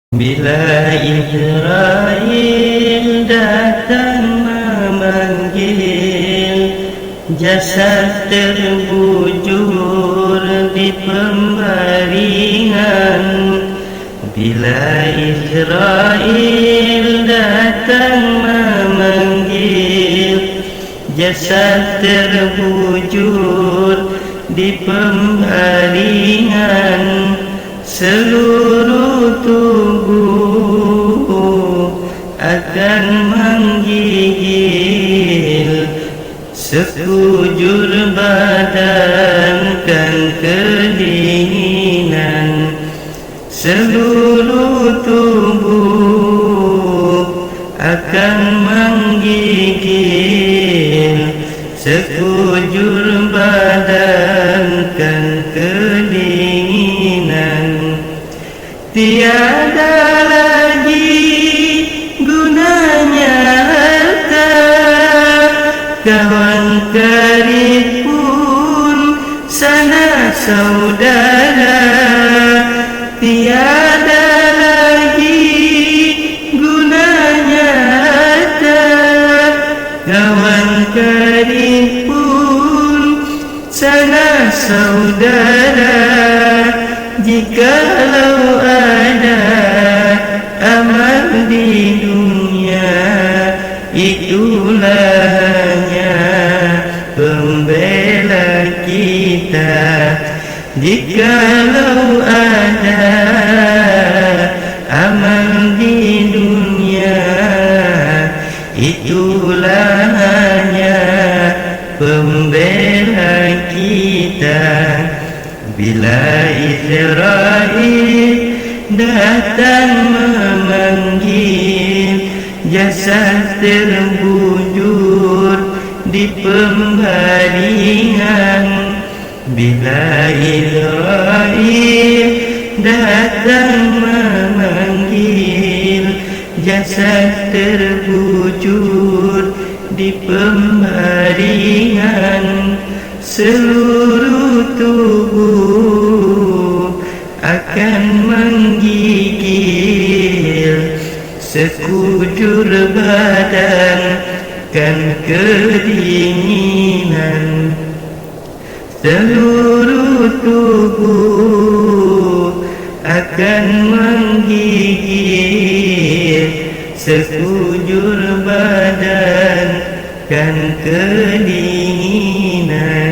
Bila Israel datang memanggil, jasad terbujur di pembaringan. Bila Israel datang memanggil, jasad terbujur di pembaringan. Seluruh tubuh akan menggigil, sekujur badan kan kedinginan. Seluruh tubuh akan menggigil, sekujur badan kan kedinginan. Tiada lagi gunanya harta, kawan karib pun sanak saudara. Tiada lagi gunanya harta, kawan karib pun sanak saudara. Jikalau ada amal di dunia, itulah hanya pembela kita. Jikalau ada amal di dunia, itulah hanya pembela kita. Bila Israel datang memanggil, jasad terbujur di pembaringan. Bila Israel datang memanggil, jasad terbujur di pembaringan. Seluruh tubuh akan menggigil, sekujur badan kan kedinginan. Seluruh tubuh akan menggigil, sekujur badan kan kedinginan.